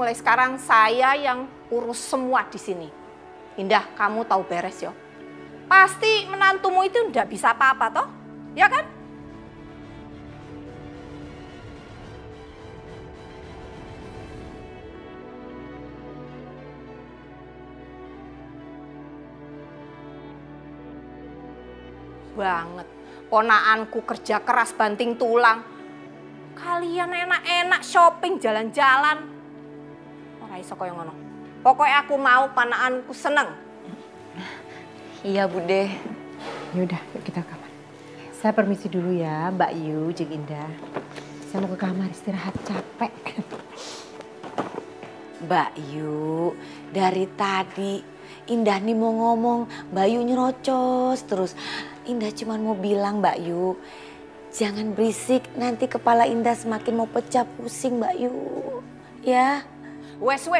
mulai sekarang saya yang urus semua di sini. Indah, kamu tahu beres yo. Pasti menantumu itu ndak bisa apa-apa toh, ya kan? Banget. Ponaanku kerja keras banting tulang. Kalian enak-enak shopping jalan-jalan. Ora iso koyo ngono. Pokoknya aku mau ponaanku seneng. Iya Bude. Yaudah, yuk kita ke kamar. Saya permisi dulu ya Mbak Yu, Cik Indah. Saya mau ke kamar istirahat, capek. Mbak Yu, dari tadi Indah nih mau ngomong, Mbak Yu nyerocos terus. Indah cuma mau bilang Mbak Yu, jangan berisik, nanti kepala Indah semakin mau pecah pusing Mbak Yu. Ya. Wes.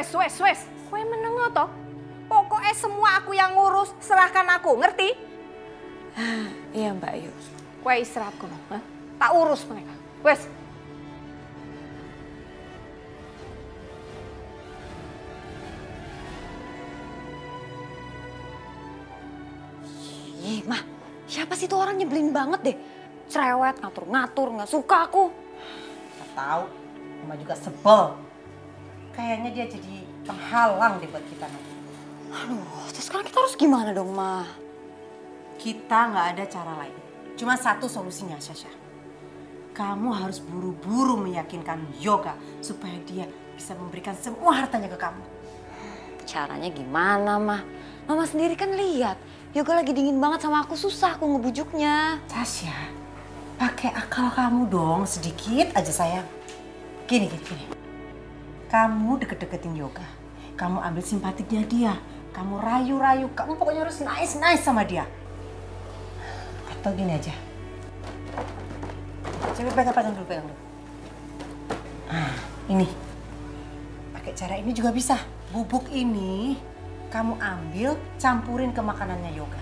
Kowe meneng toh? Pokoknya semua aku yang ngurus, serahkan aku, ngerti? Iya Mbak Yu. Kowe istirahat kono, tak urus mereka. Wes. Ih, Mah, siapa sih tuh orang nyebelin banget deh. Cerewet, ngatur-ngatur, nggak suka aku. Gak tahu, Mama juga sebel. Kayaknya dia jadi penghalang deh buat kita. Aduh, terus sekarang kita harus gimana dong, Mah? Kita nggak ada cara lain. Cuma satu solusinya, Sasha. Kamu harus buru-buru meyakinkan Yoga supaya dia bisa memberikan semua hartanya ke kamu. Caranya gimana, Mah? Mama sendiri kan lihat, Yoga lagi dingin banget sama aku, susah aku ngebujuknya. Sasha, pakai akal kamu dong sedikit aja sayang. Gini. Kamu deket-deketin Yoga. Kamu ambil simpatiknya dia. Kamu rayu-rayu, kamu pokoknya harus nice sama dia. Atau gini aja. Coba pegang dulu. Nah, ini. Pakai cara ini juga bisa. Bubuk ini kamu ambil, campurin ke makanannya Yoga.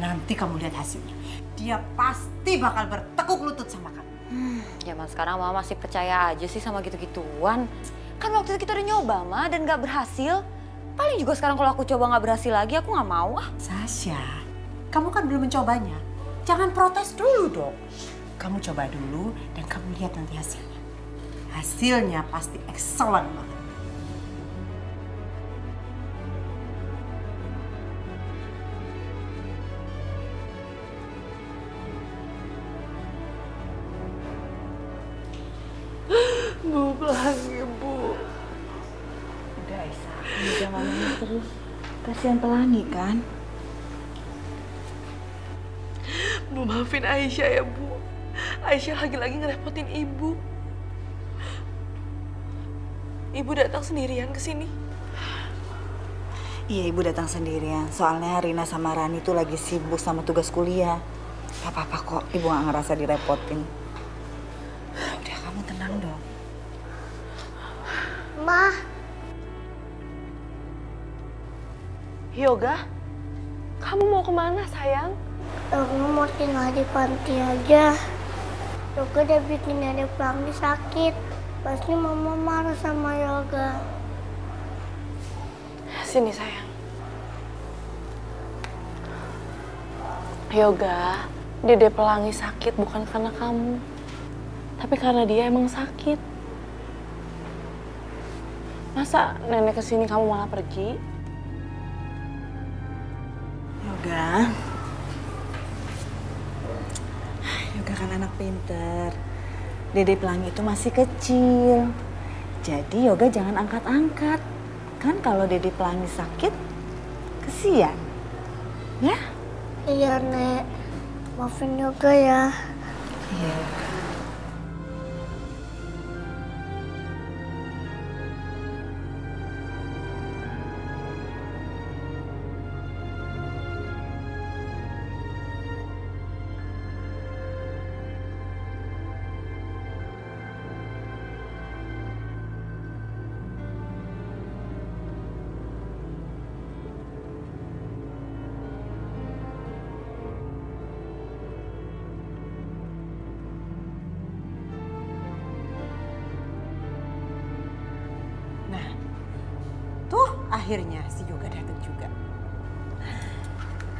Nanti kamu lihat hasilnya. Dia pasti bakal bertekuk lutut sama kamu. Zaman sekarang Mama masih percaya aja sih sama gitu-gituan. Kan waktu itu kita udah nyoba, Ma, dan gak berhasil. Paling juga sekarang kalau aku coba gak berhasil lagi, aku gak mau ah. Sasha, kamu kan belum mencobanya. Jangan protes dulu dong. Kamu coba dulu dan kamu lihat nanti hasilnya. Hasilnya pasti excellent banget. Bu, pelangi Bu. Udah Aisyah, jangan nangis terus. Kasihan Pelangi kan? Bu, maafin Aisyah ya Bu. Aisyah lagi-lagi ngerepotin Ibu. Ibu datang sendirian ke sini. Iya, Ibu datang sendirian. Soalnya Rina sama Rani tuh lagi sibuk sama tugas kuliah. Gak apa-apa kok, Ibu gak ngerasa direpotin. Udah, kamu tenang dong. Ma. Yoga, kamu mau kemana sayang? Aku mau tinggal di panti aja. Yoga udah bikin Dedek Pelangi sakit. Pasti Mama marah sama Yoga. Sini sayang. Yoga, Dede Pelangi sakit bukan karena kamu. Tapi karena dia emang sakit. Masa nenek kesini kamu malah pergi? Yoga kan anak pinter. Dede Pelangi itu masih kecil. Jadi Yoga jangan angkat-angkat. Kan kalau Dede Pelangi sakit, kesian. Ya? Iya, Nek. Maafin Yoga ya. Iya. Akhirnya si Yoga datang juga.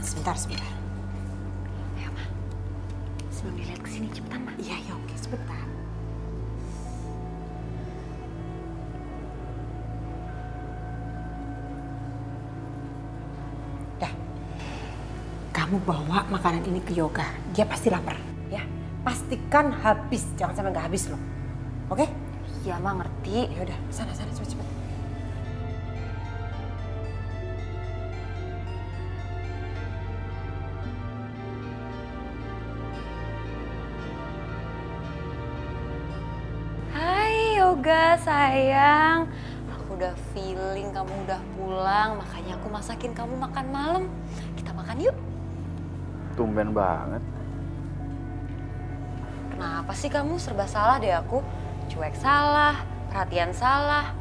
Sebentar. Ya, Ma. Sebelum dilihat ke sini cepetan, Ma. Iya, ya oke, sebentar. Dah. Kamu bawa makanan ini ke Yoga. Dia pasti lapar, ya. Pastikan habis, jangan sampai nggak habis loh. Oke? Iya, Ma, ngerti. Ya udah, sana cepet. Yoga sayang, aku udah feeling kamu udah pulang, makanya aku masakin kamu makan malam. Kita makan yuk. Tumben banget. Kenapa sih kamu serba salah deh aku? Cuek salah, perhatian salah.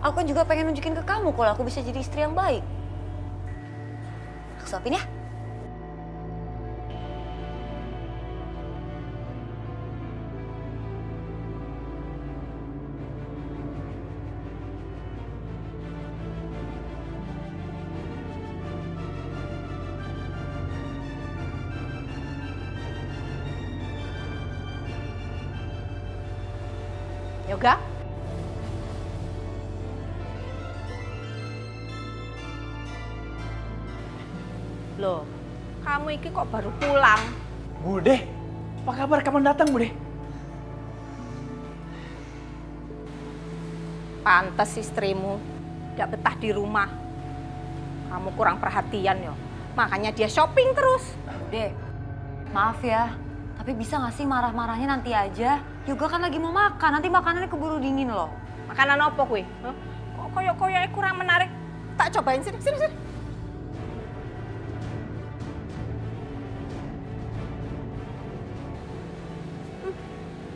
Aku kan juga pengen nunjukin ke kamu kalau aku bisa jadi istri yang baik. Aku suapin ya. Yoga? Loh, kamu iki kok baru pulang? Bude, apa kabar? Kapan datang, Bude? Pantes istrimu gak betah di rumah. Kamu kurang perhatian yo. Makanya dia shopping terus. Deh, maaf ya. Tapi bisa gak sih marah-marahnya nanti aja? Yoga kan lagi mau makan, nanti makanannya keburu dingin loh. Makanan apa kuwi? Kok koyok-koyoknya kurang menarik? Tak cobain sini.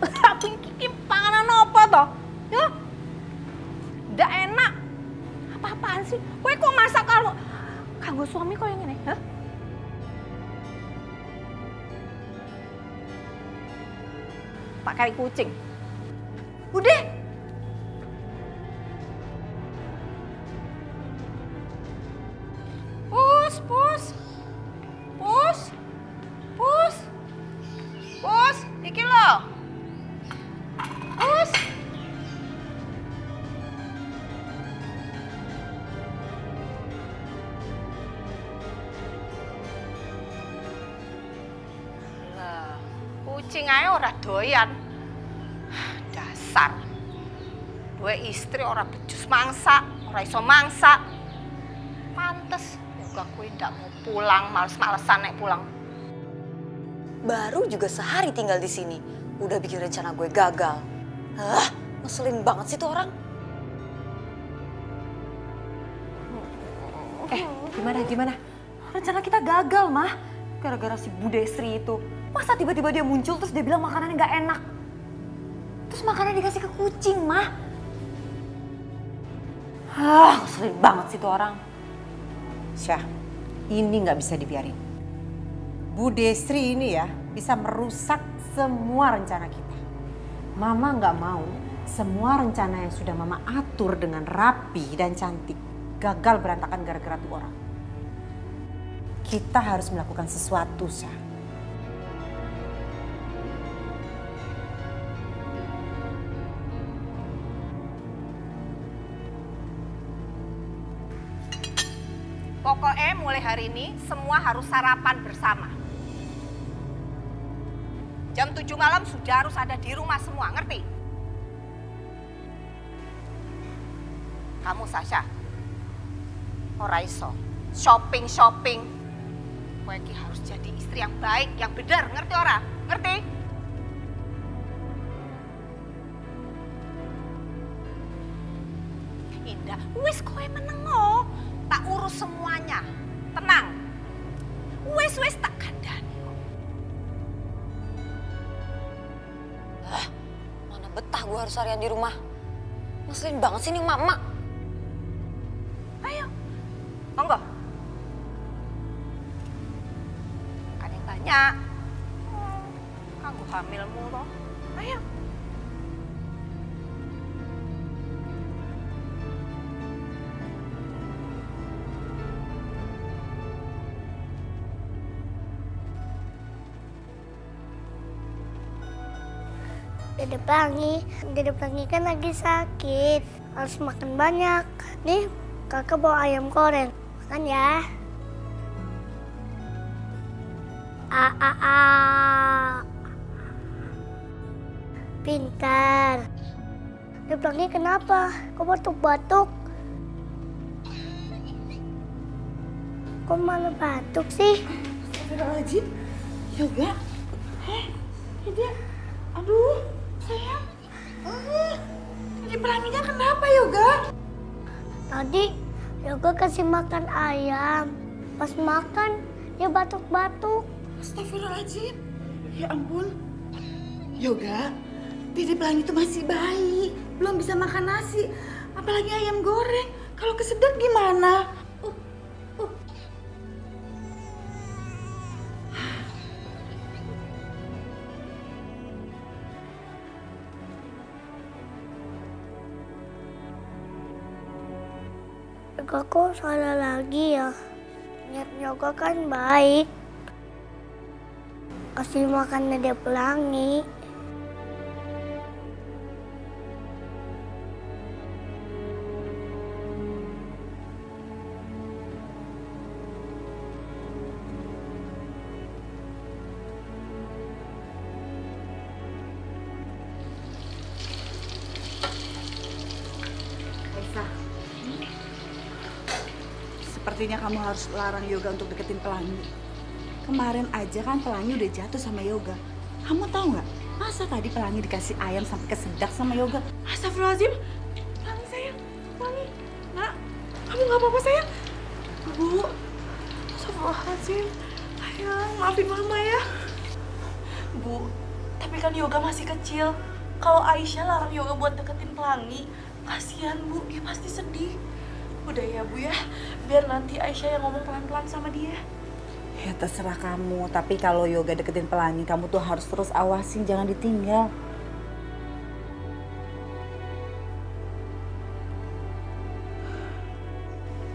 Tapi iki panganan apa toh? Ya. Ndak enak. Apa-apaan sih? Kowe kok masak kanggo suami koyo ngene, hah? Tak kari kucing. Bude. Pus, iki lho. Pus. Lah, kucing ae ora doyan. Dasar. Dua istri ora becus mangsak, ora iso mangsak. Pantes juga kowe ndak mau pulang, males-malesan nek pulang. Baru juga sehari tinggal di sini, udah bikin rencana gue gagal. Ngeselin banget sih tuh orang. Gimana? Rencana kita gagal, Mah. Gara-gara si Bude Sri itu. Masa tiba-tiba dia muncul terus dia bilang makanannya nggak enak. Terus makanan dikasih ke kucing, Mah. Ngeselin banget sih tuh orang. Syah, ini nggak bisa dibiarin. Bu Desri ini ya bisa merusak semua rencana kita. Mama nggak mau semua rencana yang sudah Mama atur dengan rapi dan cantik gagal berantakan gara-gara tuh orang. Kita harus melakukan sesuatu, Syah. Pokoknya mulai hari ini semua harus sarapan bersama. Jam 7 malam sudah harus ada di rumah semua, ngerti? Kamu Sasha, ora iso shopping. Kowe iki harus jadi istri yang baik, yang benar, ngerti ora? Ngerti? Indah, wis kowe menengo, tak urus semuanya. Tenang. Wis tak kandhani. Mana betah gue harus harian di rumah. Ngeselin banget sih nih emak-emak. Ayo, monggo. Kan yang banyak. Kanggo hamilmu toh. Ayo. Dede Pelangi kan lagi sakit, harus makan banyak. Nih, kakak bawa ayam goreng, makan ya. Pintar. Dede Pelangi kenapa? Kok batuk-batuk? Kok malah batuk sih? Astagfirullahaladzim. Yoga. Dia. Aduh, sayang. Dede Pelanginya kenapa, Yoga? Tadi Yoga kasih makan ayam. Pas makan, dia batuk-batuk. Astagfirullahaladzim. Ya ampun. Yoga, Dede Pelangi itu masih bayi. Belum bisa makan nasi. Apalagi ayam goreng. Kalau kesedot gimana? Yoga kok salah lagi ya? Niat Yoga kan baik. Kasih makan Dede Pelangi. Sepertinya kamu harus larang Yoga untuk deketin Pelangi. Kemarin aja kan Pelangi udah jatuh sama Yoga. Kamu tahu nggak? Masa tadi Pelangi dikasih ayam sampai kesedak sama Yoga? Astagfirullahaladzim. Pelangi sayang, Pelangi. Nak, kamu nggak apa-apa sayang? Bu, astagfirullahaladzim. Sayang, maafin mama ya. Bu, tapi kan Yoga masih kecil. Kalau Aisyah larang Yoga buat deketin Pelangi, kasihan Bu, dia pasti sedih. Udah ya Bu ya, biar nanti Aisyah yang ngomong pelan-pelan sama dia. Ya terserah kamu, tapi kalau Yoga deketin Pelangi, kamu tuh harus terus awasin, jangan ditinggal.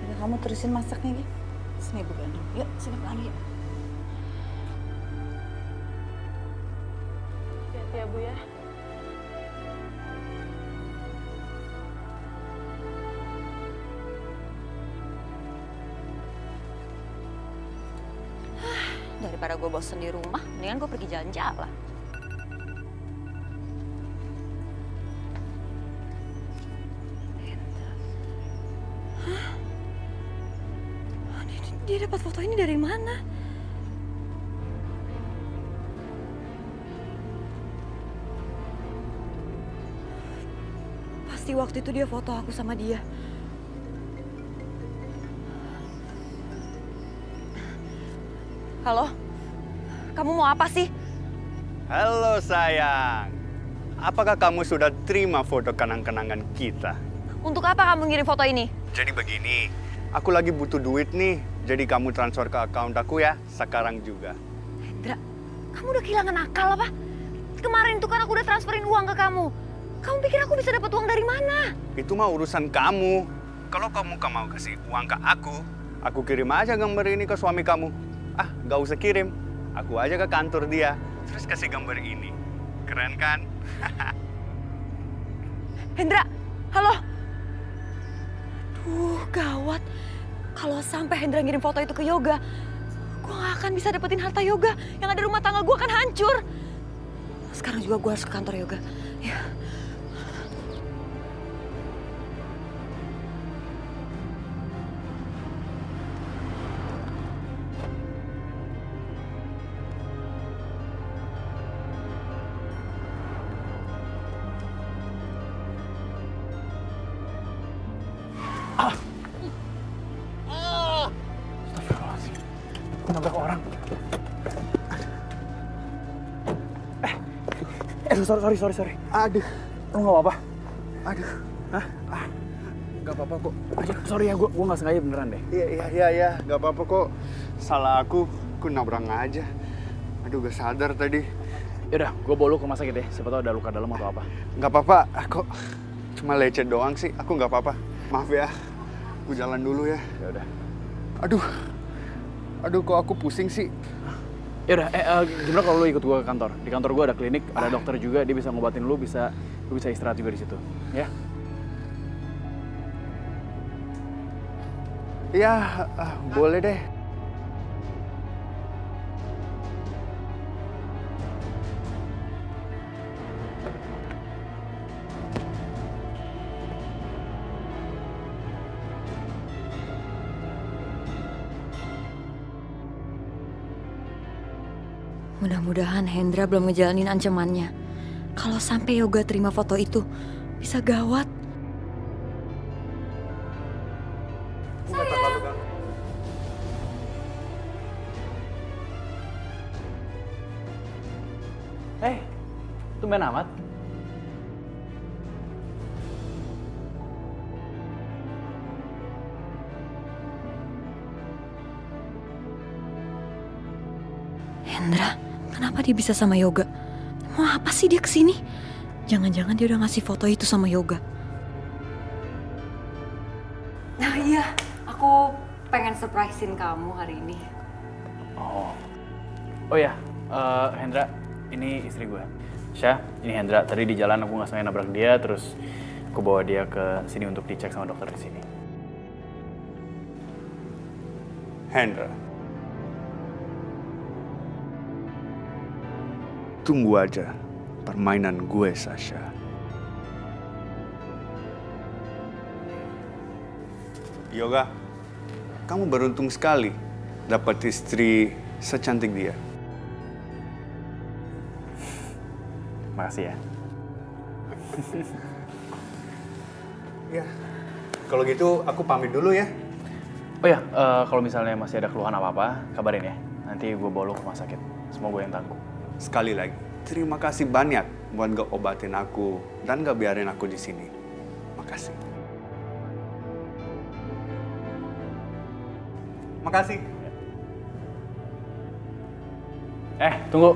Udah, kamu terusin masaknya, Gi. Sini Bu Gandung, yuk sini Pelangi. Hati-hati ya Bu ya. Daripada gue bosen di rumah, mendingan gue pergi jalan-jalan. Hah? Dia dapat foto ini dari mana? Pasti waktu itu dia foto aku sama dia. Halo? Kamu mau apa sih? Halo sayang. Apakah kamu sudah terima foto kenang-kenangan kita? Untuk apa kamu ngirim foto ini? Jadi begini, aku lagi butuh duit nih. Jadi kamu transfer ke account aku ya, sekarang juga. Hendra, kamu udah kehilangan akal apa? Kemarin tuh kan aku udah transferin uang ke kamu. Kamu pikir aku bisa dapat uang dari mana? Itu mah urusan kamu. Kalau kamu mau kasih uang ke aku kirim aja gambar ini ke suami kamu. Ah, gak usah kirim. Aku aja ke kantor dia, terus kasih gambar ini. Keren kan? Hendra, halo? Duh, gawat. Kalau sampai Hendra ngirim foto itu ke Yoga, gue gak akan bisa dapetin harta Yoga. Yang ada rumah tangga gue akan hancur. Sekarang juga gue harus ke kantor Yoga. Ya. Astagfirullahaladzim. Aku nabrak orang. Sorry. Aduh, Lu nggak apa-apa? aduh. Hah? Nggak apa-apa kok. Sorry ya, gue nggak sengaja beneran deh. Iya, gak apa-apa kok. Salah aku nabrak aja. Aduh, gak sadar tadi. Yaudah, gue bawa lu ke rumah sakit deh. Siapa tahu ada luka dalam atau apa. Gak apa-apa, aku cuma lecet doang sih. Aku gak apa-apa. Maaf ya, aku jalan dulu ya. Ya udah. Aduh, kok aku pusing sih. Yaudah, gimana kalau lu ikut gue ke kantor? Di kantor gue ada klinik, ada dokter juga, dia bisa ngobatin lu bisa istirahat juga di situ, ya? Ya, boleh deh. Mudah-mudahan Hendra belum ngejalanin ancamannya. Kalau sampai Yoga terima foto itu, bisa gawat. Tumben amat. Hendra, kenapa dia bisa sama Yoga? Mau apa sih dia kesini? Jangan-jangan dia udah ngasih foto itu sama Yoga. Nah iya, aku pengen surprisein kamu hari ini. Oh ya, Hendra, ini istri gue. Syah, ini Hendra. Tadi di jalan aku nggak sengaja nabrak dia, terus aku bawa dia ke sini untuk dicek sama dokter di sini. Hendra. Tunggu aja permainan gue, Sasha. Yoga, kamu beruntung sekali dapat istri secantik dia. Makasih ya. Ya, kalau gitu aku pamit dulu ya. Oh ya, kalau misalnya masih ada keluhan apa-apa, kabarin ya. Nanti gue bawa lo ke rumah sakit. Semua gue yang tangguh. Sekali lagi, terima kasih banyak buat gak obatin aku dan gak biarin aku di sini. Makasih. Makasih. Tunggu.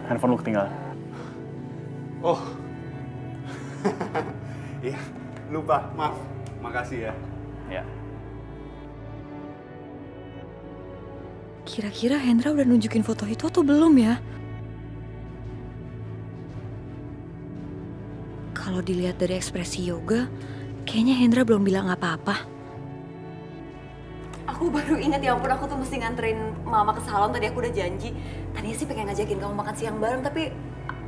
Handphone lu ketinggalan. Oh. Iya, lupa. Maaf. Makasih ya. Ya. Kira-kira Hendra udah nunjukin foto itu atau belum ya? Kalau dilihat dari ekspresi Yoga, kayaknya Hendra belum bilang apa-apa. Aku baru ingat, ya ampun, aku tuh mesti nganterin mama ke salon. Tadi aku udah janji. Tadinya sih pengen ngajakin kamu makan siang bareng, tapi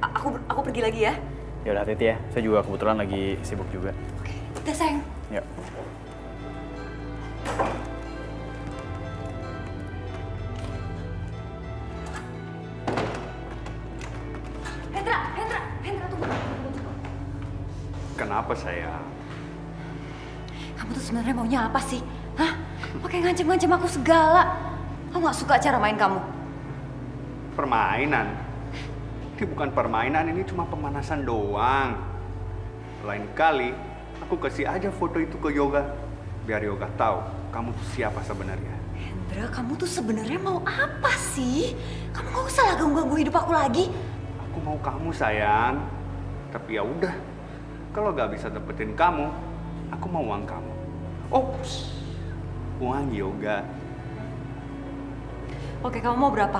aku pergi lagi ya. Ya udah, hati-hati ya. Saya juga kebetulan lagi sibuk juga. Oke, udah sayang. Yuk. Hendra, tunggu. Kenapa sayang? Kamu tuh sebenarnya maunya apa sih? Hah? Pakai ngancem-ngancem aku segala. Aku nggak suka cara main kamu. Permainan? Ini bukan permainan, ini cuma pemanasan doang. Lain kali, aku kasih aja foto itu ke Yoga. Biar Yoga tahu kamu tuh siapa sebenarnya. Hendra, kamu tuh sebenarnya mau apa sih? Kamu nggak usah lah ganggu hidup aku lagi. Aku mau kamu sayang. Tapi ya udah, kalau gak bisa dapetin kamu, aku mau uang kamu. Ops, uang Yoga. Oke, kamu mau berapa?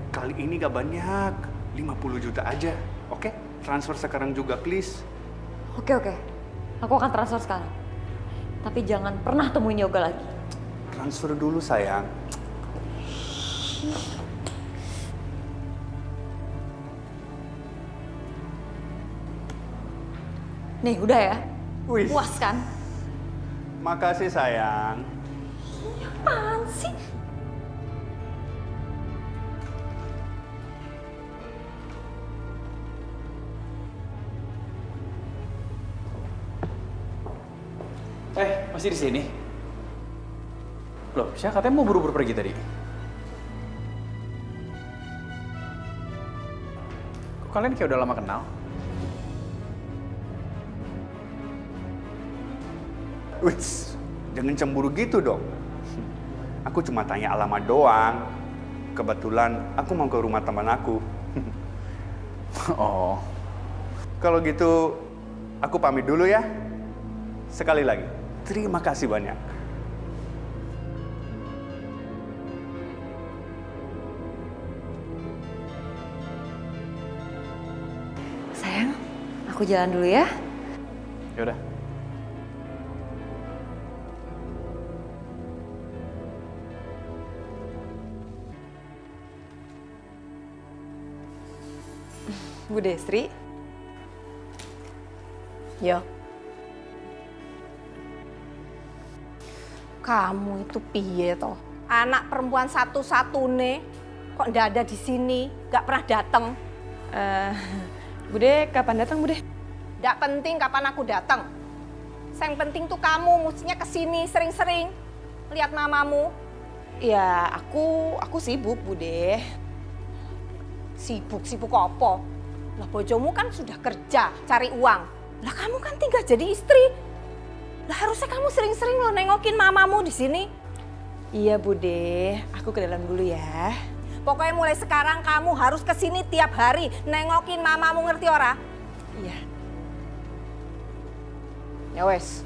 Kali ini gak banyak, 50 juta aja. Oke, transfer sekarang juga please. Oke. Aku akan transfer sekarang. Tapi jangan pernah temuin Yoga lagi. Transfer dulu sayang. Nih, udah ya? Wih. Puas kan? Makasih sayang. Apaan sih? Masih di sini? Loh, Syah katanya mau buru-buru pergi tadi. Kok kalian kayak udah lama kenal? Wits, jangan cemburu gitu dong. Aku cuma tanya alamat doang. Kebetulan aku mau ke rumah teman aku. Oh. Kalau gitu, aku pamit dulu ya. Sekali lagi, Terima kasih banyak. Sayang, aku jalan dulu ya. Yaudah. Bu Desri. Yo. Kamu itu piye toh? Anak perempuan satu-satunya kok ndak ada di sini, nggak pernah datang. Bude kapan datang Bude? Ndak penting kapan aku datang. Yang penting tuh kamu mestinya kesini sering-sering lihat mamamu. Ya aku sibuk Bude. Sibuk apa? Lah bojomu kan sudah kerja, cari uang. Lah kamu kan tinggal jadi istri. Lah harusnya kamu sering-sering lo nengokin mamamu di sini. Iya Bude, aku ke dalam dulu ya. Pokoknya mulai sekarang kamu harus kesini tiap hari nengokin mamamu, ngerti ora? Iya. Ya wes.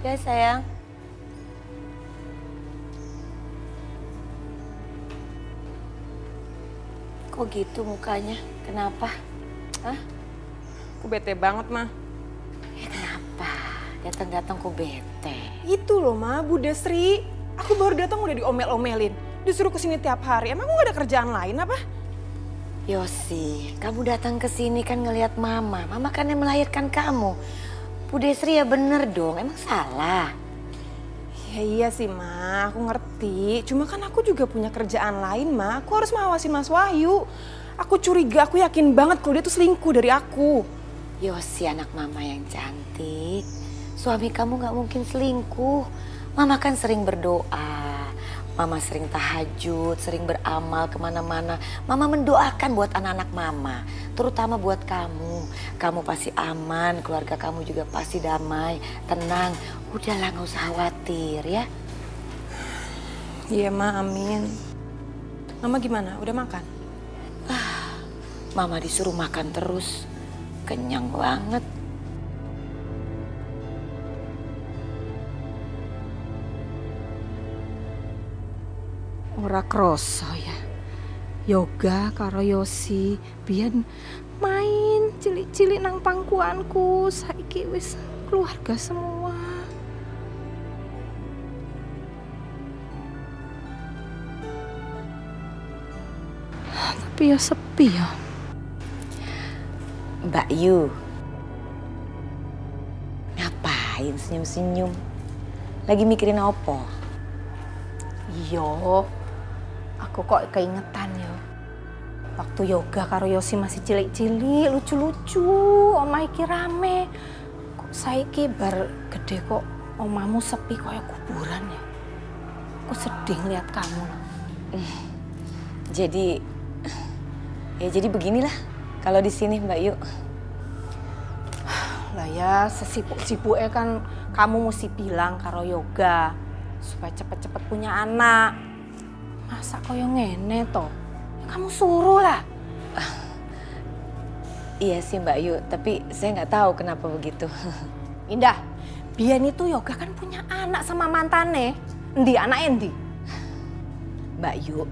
Ya sayang. Kok gitu mukanya? Kenapa? Hah? Aku bete banget, Ma. Ya kenapa? Datang-datang kok bete? Itu loh, Ma, Bu Desri. Aku baru datang udah diomel-omelin. Disuruh kesini tiap hari. Emang aku gak ada kerjaan lain apa? Yosi, kamu datang ke sini kan ngelihat Mama. Mama kan yang melahirkan kamu. Bu Desri ya bener dong, emang salah? Ya iya sih, Ma. Aku ngerti. Cuma kan aku juga punya kerjaan lain, Ma. Aku harus mengawasi Mas Wahyu. Aku curiga, aku yakin banget kalau dia tuh selingkuh dari aku. Yosi anak Mama yang cantik. Suami kamu gak mungkin selingkuh. Mama kan sering berdoa. Mama sering tahajud, sering beramal kemana-mana. Mama mendoakan buat anak-anak Mama. Terutama buat kamu. Kamu pasti aman, keluarga kamu juga pasti damai, tenang. Udahlah gak usah khawatir ya. Iya, Ma, amin. Mama gimana? Udah makan? Mama disuruh makan terus. Kenyang banget. Ora kroso ya. Yoga karo Yosi biyen main cilik-cilik nang pangkuanku, saiki wis keluarga semua. Tapi ya sepi ya. Mbak Yu, ngapain senyum-senyum? Lagi mikirin apa? Iya, aku kok keingetan ya. Waktu Yoga karo Yosi masih cilik-cilik, lucu-lucu, omah iki rame. Kok saiki bar gede kok omahmu sepi kayak kuburan ya. Aku sedih lihat kamu. Jadi beginilah kalau di sini Mbak Yu. Lah ya, sesibuk-sibuknya kan kamu mesti bilang karo Yoga supaya cepet-cepet punya anak. Masa koyo ngene toh? Ya kamu suruh lah. Iya sih Mbak Yu, tapi saya nggak tahu kenapa begitu. Indah, biyen itu Yoga kan punya anak sama mantane. Endi anaknya endi? Mbak Yu,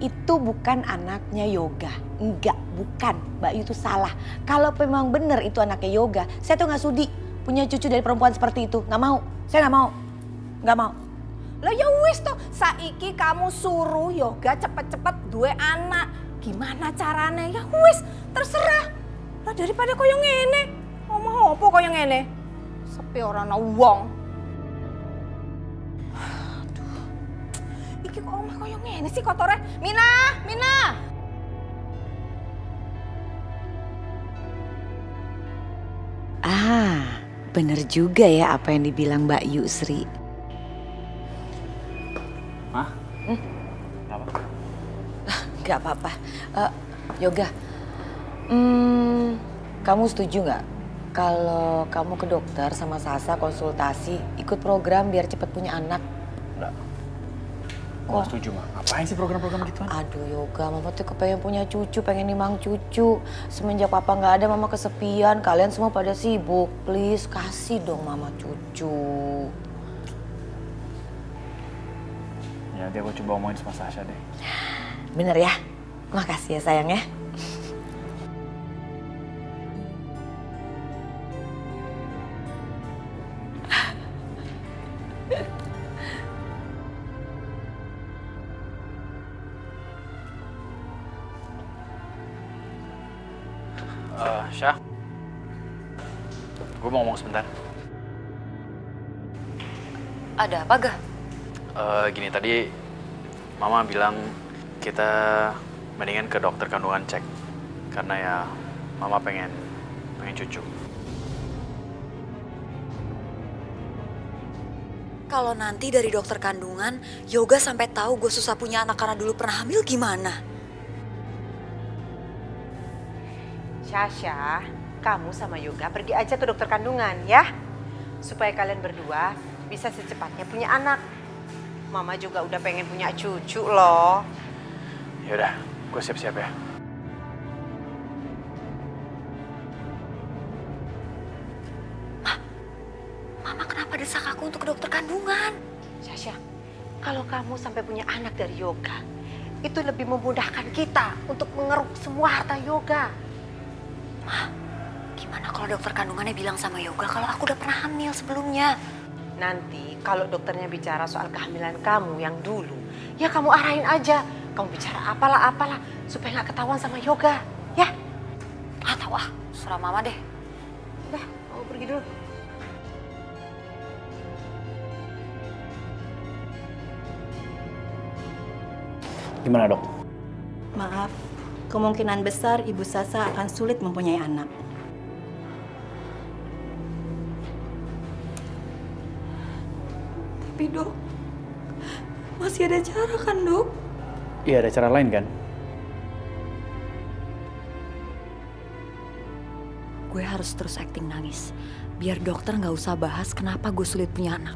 itu bukan anaknya Yoga. Enggak, bukan. Mbak Yu itu salah. Kalau memang benar itu anaknya Yoga, saya tuh nggak sudi punya cucu dari perempuan seperti itu. Nggak mau. Saya nggak mau. Nggak mau. Lah ya wis toh, saiki kamu suruh Yoga cepet-cepet duwe anak. Gimana caranya? Ya wis, terserah. Lah daripada koyo ngene. Ngomong apa koyo ngene? Sepi ora ana wong. Aduh. Iki kok omah koyo ngene sih kotore. Mina. Bener juga ya apa yang dibilang Mbak Yusri. Hah? Apa? Gak apa-apa. Yoga, kamu setuju nggak kalau kamu ke dokter sama Sasa konsultasi ikut program biar cepet punya anak? Enggak. Gue gak setuju, Ma. Ngapain sih program-program gituan? Aduh Yoga, Mama tuh kepengen punya cucu, pengen nimang cucu. Semenjak Papa nggak ada, Mama kesepian. Kalian semua pada sibuk. Please, kasih dong Mama cucu. Ya, nanti aku coba omongin sama Sasha deh. Bener ya? Makasih ya sayang ya. Syah, gue mau ngomong sebentar. Ada apa, Ga? Gini, tadi Mama bilang kita mendingan ke dokter kandungan cek. Karena ya Mama pengen cucu. Kalau nanti dari dokter kandungan, Yoga sampai tahu gue susah punya anak karena dulu pernah hamil gimana? Sasha, kamu sama Yoga pergi aja ke dokter kandungan ya. Supaya kalian berdua bisa secepatnya punya anak. Mama juga udah pengen punya cucu loh. Yaudah, gue siap-siap ya. Mama kenapa desak aku untuk ke dokter kandungan? Sasha, kalau kamu sampai punya anak dari Yoga, itu lebih memudahkan kita untuk mengeruk semua harta Yoga. Ma, gimana kalau dokter kandungannya bilang sama Yoga kalau aku udah pernah hamil sebelumnya? Nanti kalau dokternya bicara soal kehamilan kamu yang dulu, ya kamu arahin aja. Kamu bicara apalah supaya nggak ketahuan sama Yoga, ya? Ah, tahu ah, serah Mama deh. Udah, mau pergi dulu. Gimana, Dok? Maaf, kemungkinan besar Ibu Sasa akan sulit mempunyai anak. Tapi Dok, masih ada cara kan Dok? Iya, ada cara lain kan? Gue harus terus acting nangis, biar dokter nggak usah bahas kenapa gue sulit punya anak.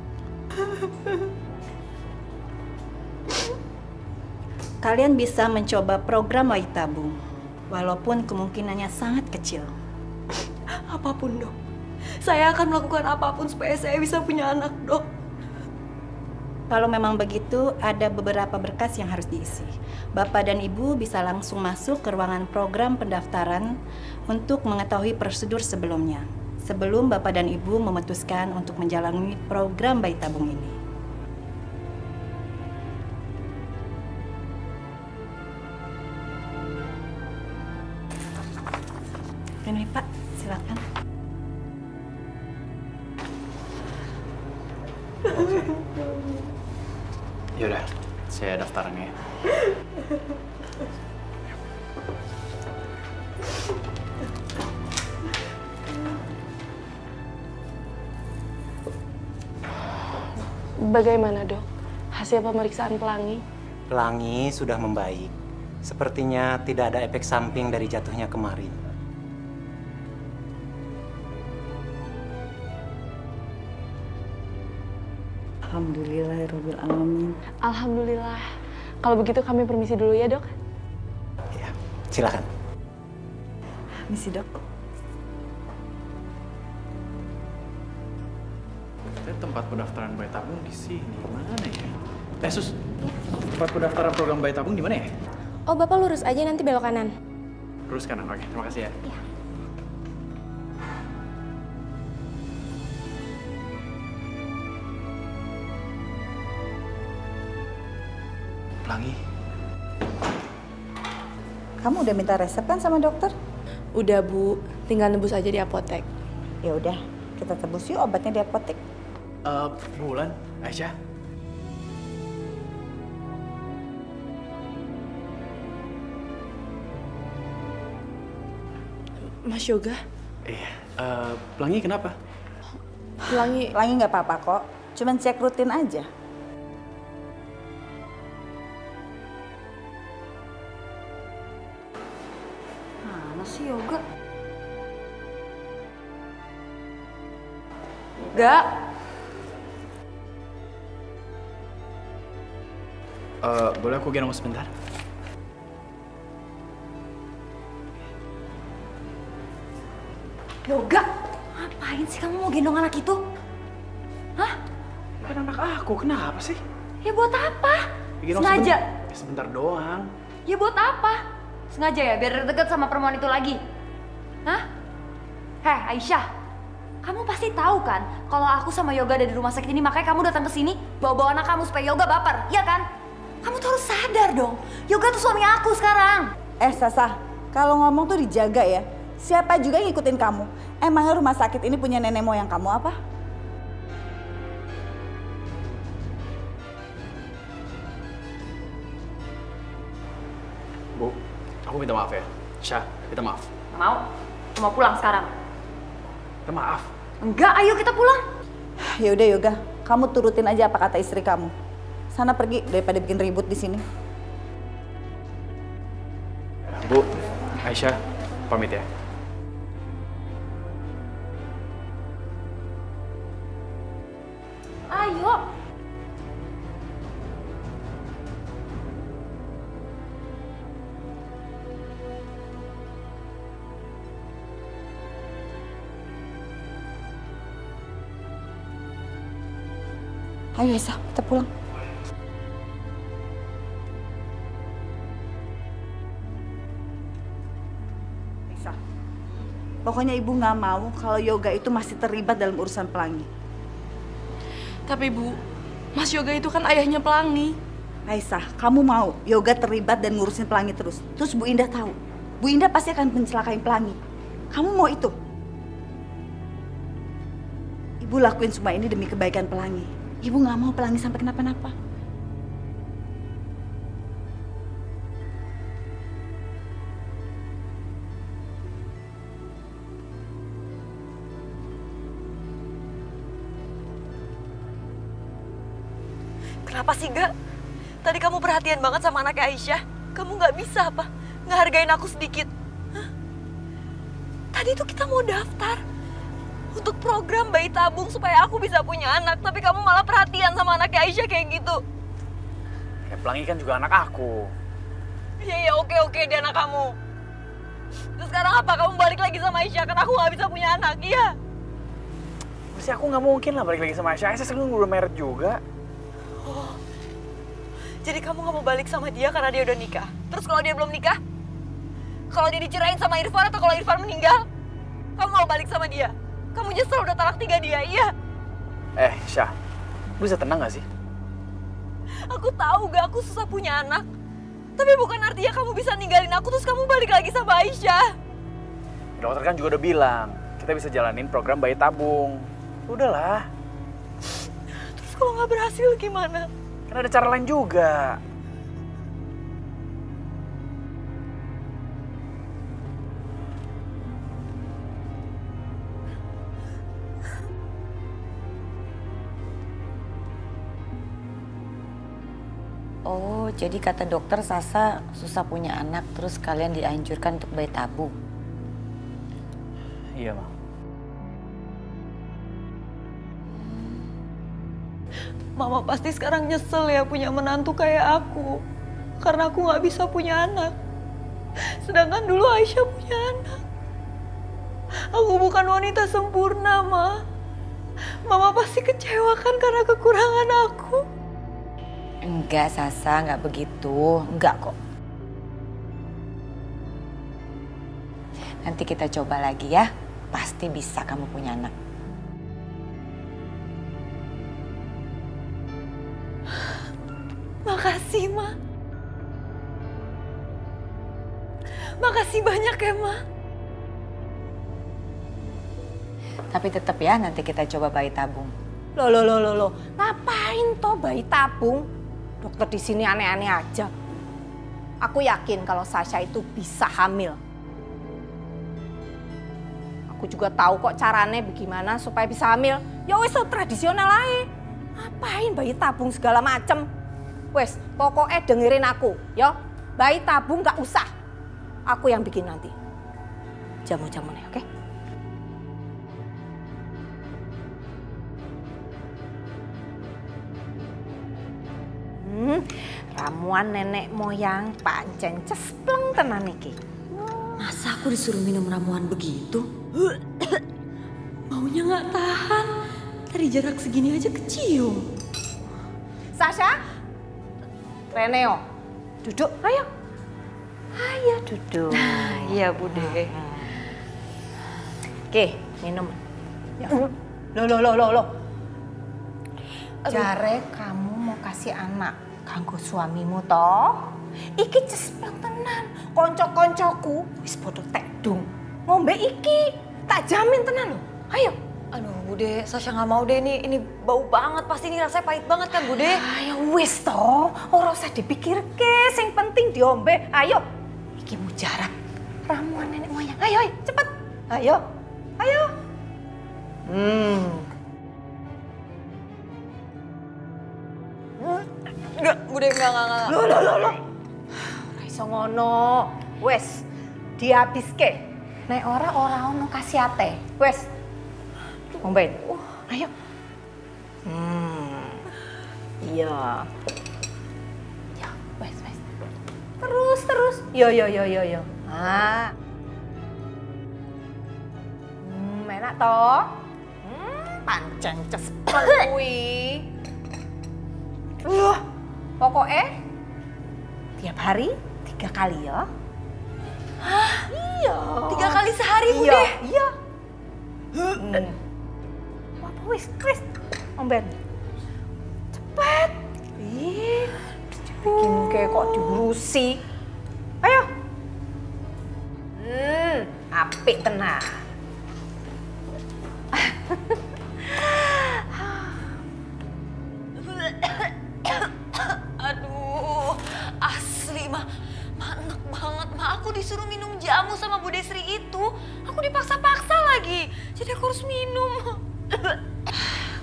Kalian bisa mencoba program bayi tabung, walaupun kemungkinannya sangat kecil. Apapun Dok, saya akan melakukan apapun supaya saya bisa punya anak Dok. Kalau memang begitu, ada beberapa berkas yang harus diisi. Bapak dan Ibu bisa langsung masuk ke ruangan program pendaftaran untuk mengetahui prosedur sebelumnya. Sebelum Bapak dan Ibu memutuskan untuk menjalani program bayi tabung ini. Ini Pak, silakan. Yaudah, saya daftarannya. Bagaimana dok? Hasil pemeriksaan Pelangi? Pelangi sudah membaik. Sepertinya tidak ada efek samping dari jatuhnya kemarin. Alhamdulillahirrahmanirrahim. Alhamdulillah. Kalau begitu kami permisi dulu ya dok. Ya, silakan. Misi dok. Tempat pendaftaran bayi tabung di sini. Mana ya? Sus, tempat pendaftaran program bayi tabung di mana ya? Oh, Bapak lurus aja nanti belok kanan. Lurus kanan, oke. Terima kasih ya. Iya. Pelangi. Kamu udah minta resep kan sama dokter? Udah Bu, tinggal nebus aja di apotek. Ya udah, kita tebus yuk obatnya di apotek. Bulan, Aisyah. Mas Yoga? Iya, Pelangi kenapa? Pelangi nggak apa-apa kok, cuman cek rutin aja. Mana sih Yoga? Gak. Boleh aku gendong sebentar? Yoga, ngapain sih kamu mau gendong anak itu? Hah? Kan anak aku, kenapa sih? Ya buat apa? Gendong Sengaja? Sebentar doang. Ya buat apa? Sengaja ya, biar deket sama perempuan itu lagi? Hah? Heh, Aisyah, kamu pasti tahu kan kalau aku sama Yoga ada di rumah sakit ini, makanya kamu datang ke sini bawa-bawa anak kamu supaya Yoga baper, iya kan? Kamu tuh harus sadar dong, Yoga tuh suami aku sekarang. Sasa, kalau ngomong tuh dijaga ya. Siapa juga yang ngikutin kamu? Emangnya rumah sakit ini punya nenek moyang kamu apa? Bu, aku minta maaf ya. Syah, minta maaf. Nggak mau, aku mau pulang sekarang. Minta maaf. Enggak, ayo kita pulang. Ya udah Yoga, kamu turutin aja apa kata istri kamu. Sana pergi daripada bikin ribut di sini. Bu, Aisyah, pamit ya. Ayo. Ayo Esa, kita pulang. Esa, pokoknya ibu nggak mau kalau Yoga itu masih terlibat dalam urusan Pelangi. Tapi Bu, Mas Yoga itu kan ayahnya Pelangi. Aisyah, kamu mau Yoga terlibat dan ngurusin Pelangi terus? Terus Bu Indah tahu, Bu Indah pasti akan mencelakain Pelangi. Kamu mau itu? Ibu lakuin semua ini demi kebaikan Pelangi. Ibu nggak mau Pelangi sampai kenapa-napa. Kenapa sih, Ga? Tadi kamu perhatian banget sama anaknya Aisyah. Kamu nggak bisa apa? Ngehargain aku sedikit. Hah? Tadi tuh kita mau daftar untuk program bayi tabung supaya aku bisa punya anak. Tapi kamu malah perhatian sama anaknya Aisyah kayak gitu. Ya, Pelangi kan juga anak aku. Iya, oke, dia anak kamu. Terus sekarang apa? Kamu balik lagi sama Aisyah? Kan aku nggak bisa punya anak, iya? Pasti aku nggak mungkin lah balik lagi sama Aisyah. Aisyah sekarang udah married juga. Oh, jadi kamu gak mau balik sama dia karena dia udah nikah? Terus kalau dia belum nikah? Kalau dia dicerain sama Irfan atau kalau Irfan meninggal? Kamu mau balik sama dia? Kamu nyesel udah talak 3 dia, iya? Syah, lu bisa tenang gak sih? Aku tahu Gak, aku susah punya anak. Tapi bukan artinya kamu bisa ninggalin aku terus kamu balik lagi sama Aisyah. Dokter kan juga udah bilang, kita bisa jalanin program bayi tabung. Udahlah. Kalau nggak berhasil gimana? Kan ada cara lain juga. Oh, jadi kata dokter Sasa susah punya anak, terus kalian dianjurkan untuk bayi tabung. Iya, Ma. Mama pasti sekarang nyesel ya punya menantu kayak aku. Karena aku nggak bisa punya anak. Sedangkan dulu Aisyah punya anak. Aku bukan wanita sempurna, Ma. Mama pasti kecewa kan karena kekurangan aku. Enggak, Sasa, enggak begitu. Enggak kok. Nanti kita coba lagi ya. Pasti bisa kamu punya anak. Makasih, Ma. Makasih banyak ya, Ma. Tapi tetap ya, nanti kita coba bayi tabung. Loh. Ngapain toh bayi tabung? Dokter di sini aneh-aneh aja. Aku yakin kalau Sasha itu bisa hamil. Aku juga tahu kok caranya bagaimana supaya bisa hamil. Ya wes tradisional aja. Ngapain bayi tabung segala macem? Wes, pokoknya dengerin aku, ya. Bayi tabung gak usah. Aku yang bikin nanti. Jamu-jamunya, oke? Ramuan nenek moyang pancen cespleng tenan iki. Masa aku disuruh minum ramuan begitu? Maunya nggak tahan. Dari jarak segini aja kecium. Sasha, Reneo, duduk, ayo. Ayo duduk. Iya, Bude. Oke, minum. Ya. Loh. Jare kamu mau kasih anak kanggo suamimu toh? Iki cespleng tenan. Konco-koncoku wis padha tekdung. Ngombe iki, tak jamin tenan lho. Ayo. Aduh, Bude, Sasha nggak mau deh, ini bau banget, pasti ini rasanya pahit banget kan, Bude? Ayo wis toh, ora usah dipikirke, sing penting diombe. Ayo. Iki mujarab ramuan nenek moyang. Ayo, cepet. Ayo. Enggak, Bude, enggak. Loh. Ora iso ngono. Wes, dihabiske. Nek ora ono khasiate. Wes. Ngomben. Ayo. Iya. Ya, wes. Terus. Yo. Ah. Enak toh? Pancen cespleng kuwi. Pokoknya tiap hari 3 kali ya. Hah? Iya. 3 kali sehari, Bude? Iya. Apa wis, omben. Cepet. Bikin kayak kok diurusi. Ayo. Apik tenan. Aduh, asli mah enak banget. Aku disuruh minum jamu sama Bu Desri itu. Aku dipaksa-paksa lagi. Jadi aku harus minum.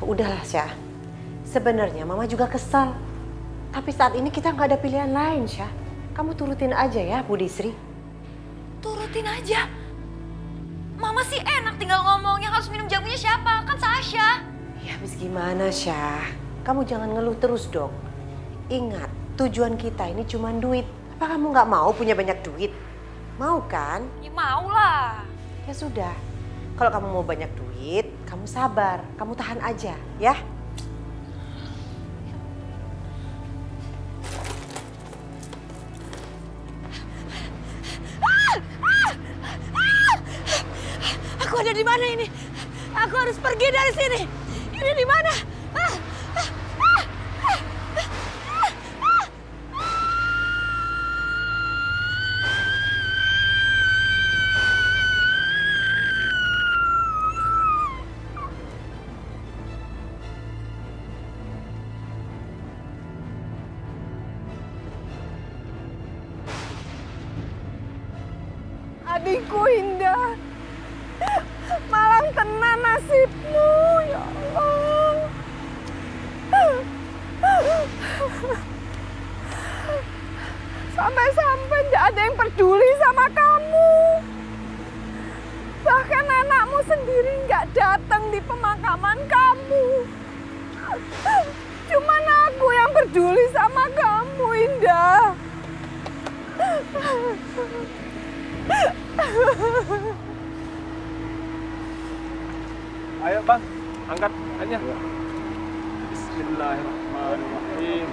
Udahlah, Syah. Sebenarnya Mama juga kesal. Tapi saat ini kita nggak ada pilihan lain, Syah. Kamu turutin aja ya, Bu Desri. Turutin aja? Mama sih enak tinggal ngomong. Yang harus minum jamunya siapa? Kan Sasha. Ya habis gimana, Syah? Kamu jangan ngeluh terus dong. Ingat, tujuan kita ini cuma duit. Apa kamu nggak mau punya banyak duit? Mau kan? Ya mau lah. Ya sudah. Kalau kamu mau banyak duit, kamu sabar. Kamu tahan aja, ya. Aku ada di mana ini? Aku harus pergi dari sini. Ini di mana? Adikku Indah, malang tenan nasibmu, ya Allah. Sampai-sampai tidak ada yang peduli sama kamu. Bahkan anakmu sendiri nggak datang di pemakaman kamu. Cuman aku yang peduli sama kamu, Indah. Ayo Bang, angkat aja. Bismillahirrahmanirrahim.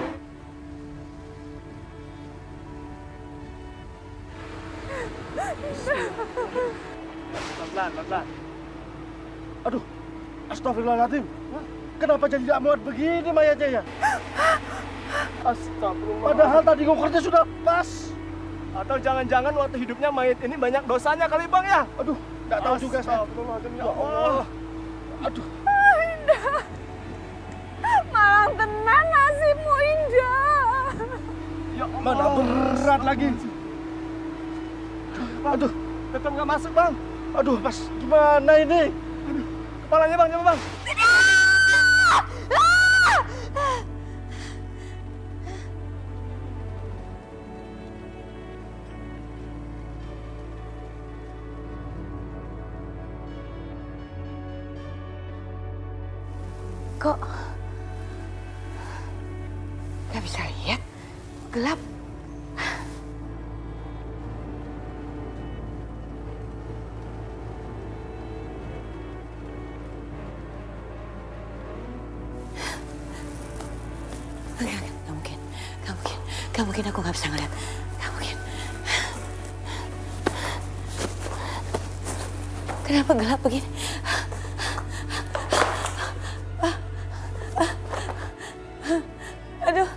Pelan-pelan. Aduh, astagfirullahaladzim. Kenapa jadi tidak muat begini Maya Jaya? Astagfirullah. Padahal tadi ngukurnya sudah pas. Atau jangan-jangan waktu hidupnya mayat ini banyak dosanya kali Bang ya? Aduh, nggak tahu juga saya. Ya Allah. Aduh. Indah. Malang tenan nasibmu, Indah. Ya Allah. Mana berat lagi. Aduh, tetap nggak masuk Bang. Aduh, pas gimana ini? Aduh, kepalanya Bang, coba Bang. Kok bisa lihat. Gelap. Gak mungkin aku gak bisa ngeliat. Gak mungkin. Kenapa gelap begini? Aduh.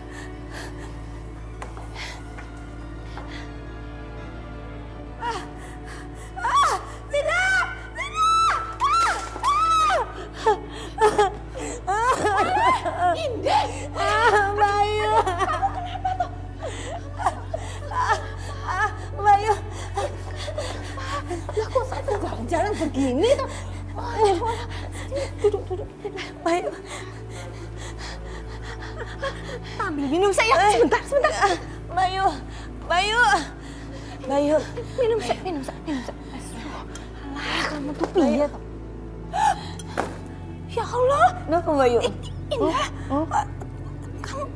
Jalan begini tuh. Duduk. Bayu. Ambil minum saya. Sebentar. Bayu. Minum saya. Alah, kamu tuh piye toh? Ya Allah. Kenapa Bayu? Indah.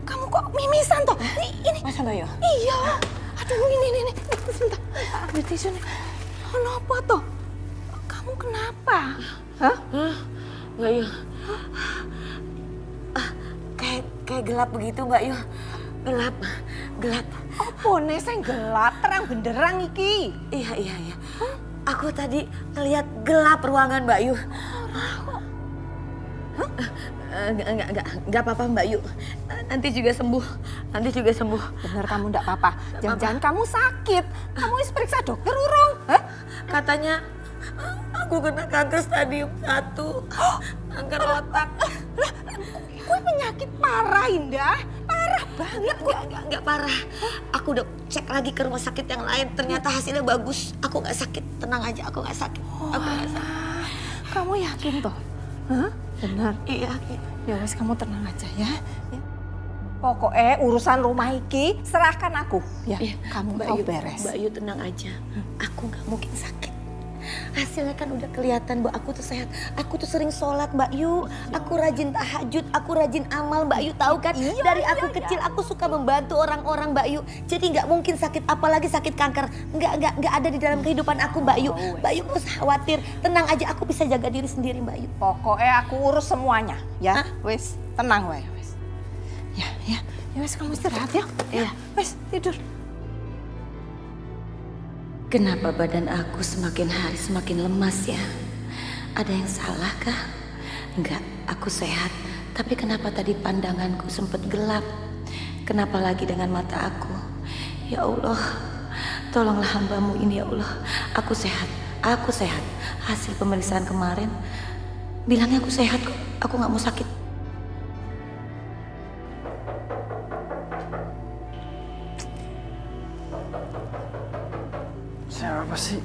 Kamu kok mimisan toh? Ini. Masa Bayu? Iya. Aduh, ini. Sebentar. Ambil tisu nih. Kenapa toh? Kamu kenapa? Hah? Bayu. Kayak gelap begitu, Mbak Yu. Gelap. Apa nih, saya gelap, terang benderang iki. Iya. Aku tadi ngeliat gelap ruangan Mbak Yu. Enggak apa-apa Mbak Yu. Nanti juga sembuh. Bener kamu enggak apa-apa. Jangan-jangan kamu sakit. Kamu harus periksa dokter urung. Hah? Katanya aku kena kanker stadium 1. Kanker otak. Gue penyakit parah, Indah. Parah banget. Enggak parah. Aku udah cek lagi ke rumah sakit yang lain. Ternyata hasilnya bagus. Aku nggak sakit. Tenang aja, aku nggak sakit. Kamu yakin toh? Hah? Benar. Iya. Ya wes, kamu tenang aja ya. Pokoknya urusan rumah iki serahkan aku. Ya, kamu tahu beres. Mbak Yu tenang aja. Aku nggak mungkin sakit. Hasilnya kan udah kelihatan bahwa aku tuh sehat. Aku tuh sering sholat Mbak Yu. Aku rajin tahajud, aku rajin amal Mbak Yu tahu kan? Dari aku kecil aku suka membantu orang-orang Mbak Yu. Jadi nggak mungkin sakit, apalagi sakit kanker. Nggak ada di dalam kehidupan aku Mbak Yu. Mbak Yu nggak usah khawatir. Tenang aja, aku bisa jaga diri sendiri Mbak Yu. Pokoknya aku urus semuanya ya. Wes, tenang wes. Ya wes, kamu istirahat ya. Iya. Wes, tidur. Kenapa badan aku semakin hari semakin lemas ya? Ada yang salah kah? Enggak, aku sehat. Tapi kenapa tadi pandanganku sempat gelap? Kenapa lagi dengan mata aku? Ya Allah, tolonglah hambamu ini ya Allah. Aku sehat. Hasil pemeriksaan kemarin bilangnya aku sehat kok. Aku nggak mau sakit. Siapa sih?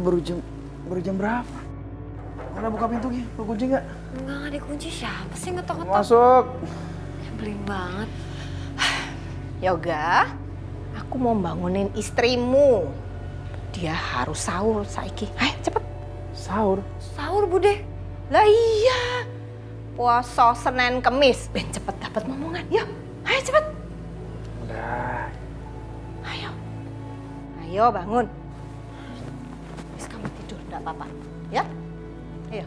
Baru jam berapa? Mana buka pintu Ki? Lu kunci nggak? Enggak dikunci. Siapa sih ngetok-ngetok? Masuk. Nyebelin banget. Yoga, aku mau bangunin istrimu. Dia harus sahur saiki. Ayo cepet. Sahur? Sahur Bude. Lah iya. Puasa Senin Kemis. Ben cepet dapat momongan. Yuk, ayo cepet. Udah. Ayo bangun. Kamu tidur, enggak apa-apa. Ya? Ayo.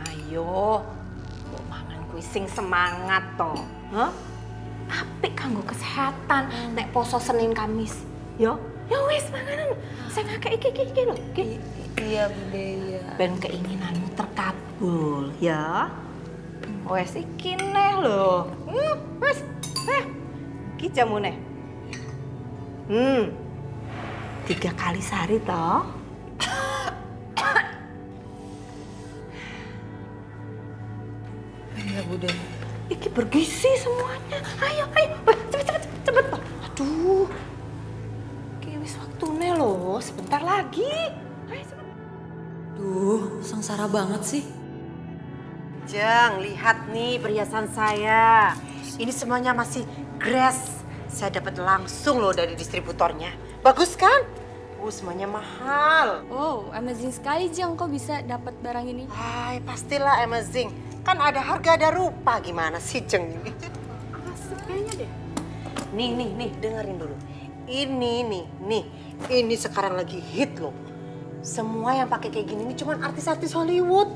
Ayo. Mbok mangan kuwi sing semangat to. Hah? Apik kanggo kesehatan nek poso Senin Kamis. Yo. Ya wis manganan. Sing akeh iki lho. Iya, Bude, ya. Ben keinginanmu terkabul, ya. Wes iki neh lho. Wes. Iki jamune. 3 kali sehari toh. Iya, Bude. Iki bergizi semuanya. Ayo. Cepet. Aduh. Iki wis waktune lho, sebentar lagi. Ayo cepet. Duh, sengsara banget sih. Jeng, lihat nih perhiasan saya. Ini semuanya masih grass. Saya dapat langsung loh dari distributornya. Bagus kan? semuanya mahal. Oh, amazing sekali Jeng, kok bisa dapat barang ini? Hai, pastilah amazing. Kan ada harga ada rupa, gimana sih Jeng ini? Asik kayaknya deh. Nih, dengerin dulu. Ini sekarang lagi hit loh. Semua yang pakai kayak gini ini cuma artis-artis Hollywood.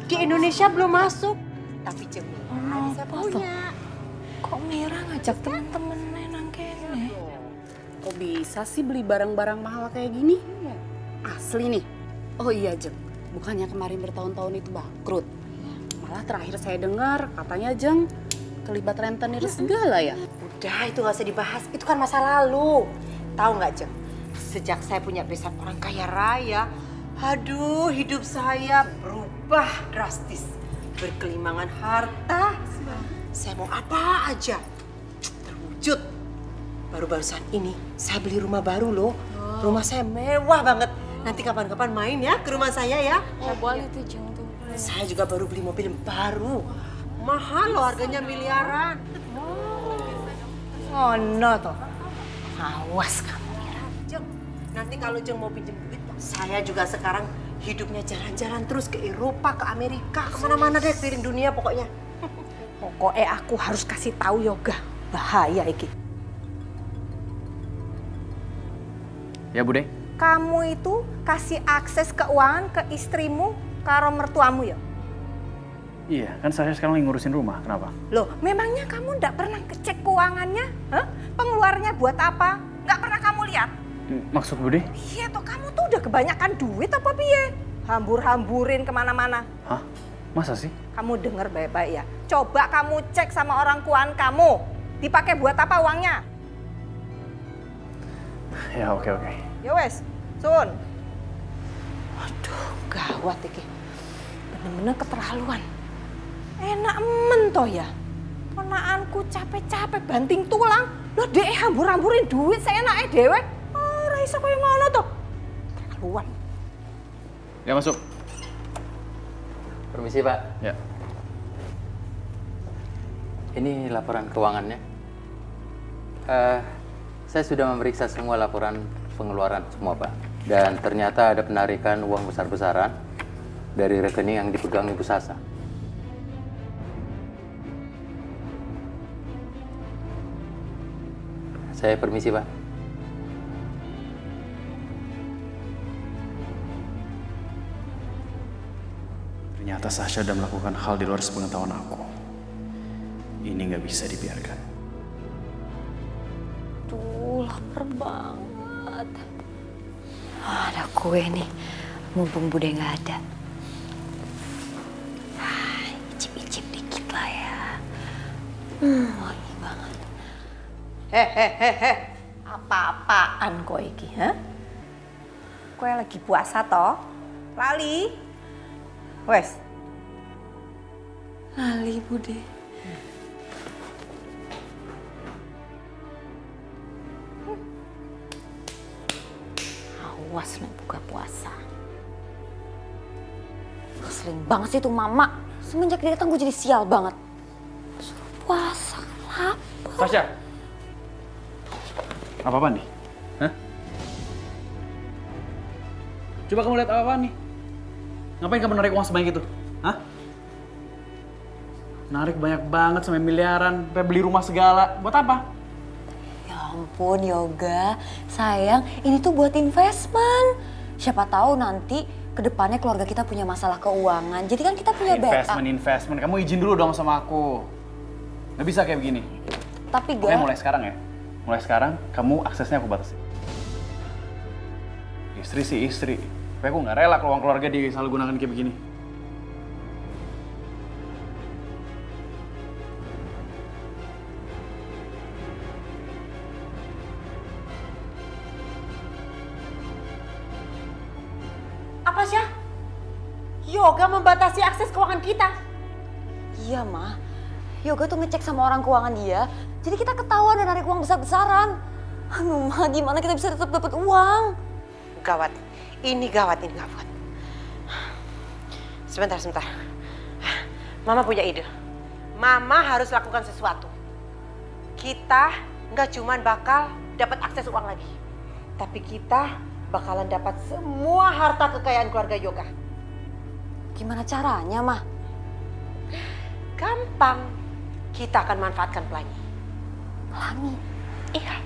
Di Indonesia belum masuk. Tapi Jeng, saya punya. Kok Mira ngajak temen-temennya nang kene? Kok bisa sih beli barang-barang mahal kayak gini? Asli nih. Oh iya Jeng, bukannya kemarin bertahun-tahun itu bangkrut. Malah terakhir saya dengar katanya Jeng terlibat rentenir segala ya. Udah, itu gak usah dibahas. Itu kan masa lalu. Tahu nggak Jeng? Sejak saya punya pesan orang kaya raya, aduh hidup saya berubah drastis. Berkelimangan harta. Saya mau apa aja terwujud. Baru-baru saat ini saya beli rumah baru loh. Rumah saya mewah banget. Nanti kapan-kapan main ya ke rumah saya ya. Oh boleh tuh Jeng tuh. Saya juga baru beli mobil baru. Mahal loh, harganya miliaran. Oh no toh. Awas kamu Mira. Jeng, nanti kalau Jeng mau pinjem duit, saya juga sekarang hidupnya jalan-jalan terus ke Eropa, ke Amerika, kemana-mana deh keliling dunia pokoknya. Pokoknya aku harus kasih tahu Yoga. Bahaya iki. Ya Bude. Kamu itu kasih akses keuangan ke istrimu karo mertuamu ya? Iya, kan saya sekarang lagi ngurusin rumah. Kenapa? Loh, memangnya kamu nggak pernah ngecek keuangannya? Hah? Pengeluarannya buat apa? Nggak pernah kamu lihat? Maksud Bude? Iya toh, kamu tuh udah kebanyakan duit apa piye? Hambur-hamburin kemana-mana. Hah? Masa sih? Kamu denger baik-baik ya. Coba kamu cek sama orang keuangan kamu. Dipakai buat apa uangnya? Ya oke. Ya wes, Sun. Aduh, gawat iki. Bener-bener keterlaluan. Enak men toh ya. Ponakanku capek-capek banting tulang. Loh dek hambur-hamburin duit seenake dhewe. Ora iso koyo ngono toh. Keterlaluan. Ya masuk. Permisi Pak. Ya. Ini laporan keuangannya. Saya sudah memeriksa semua laporan pengeluaran semua Pak. Dan ternyata ada penarikan uang besar-besaran dari rekening yang dipegang Ibu Sasa. Saya permisi Pak. Ternyata Sasha udah melakukan hal di luar sepengetahuan aku. Ini nggak bisa dibiarkan. Duh, lapar banget. Ada kue nih, mumpung Bude nggak ada. Icip-icip dikit lah ya. Wangi banget. Hehehe. Apa-apaan kok iki, ha? Kowe lagi puasa toh? Lali? Wes. Lali Bude. Awas nih buka puasa. Sering banget sih tuh mama. Semenjak dia datang gue jadi sial banget. Suruh puasa, lapar. Sasha. Apa-apaan nih? Hah? Coba kamu lihat apa-apaan nih? Ngapain kamu narik uang sebanyak itu? Hah? Narik banyak banget sampai miliaran, sampai beli rumah segala. Buat apa? Ya ampun Yoga, sayang ini tuh buat investment. Siapa tahu nanti kedepannya keluarga kita punya masalah keuangan. Jadi kan kita punya backup. Investment. Kamu izin dulu dong sama aku. Nggak bisa kayak begini. Tapi Oke, mulai sekarang ya. Mulai sekarang kamu aksesnya aku batasi. Istri sih istri. Tapi aku nggak rela kalau uang keluarga disalahgunakan kayak begini. Apa sih? Yoga membatasi akses keuangan kita. Iya mah, Yoga tuh ngecek sama orang keuangan dia. Jadi kita ketahuan dan narik uang besar-besaran. Aduh mah, gimana kita bisa tetap dapat uang? Gawat, ini gawat. Sebentar. Mama punya ide. Mama harus lakukan sesuatu. Kita nggak cuman bakal dapat akses uang lagi. Tapi kita bakalan dapat semua harta kekayaan keluarga Yoga. Gimana caranya, Mah? Gampang. Kita akan manfaatkan Pelangi. Pelangi? Iya.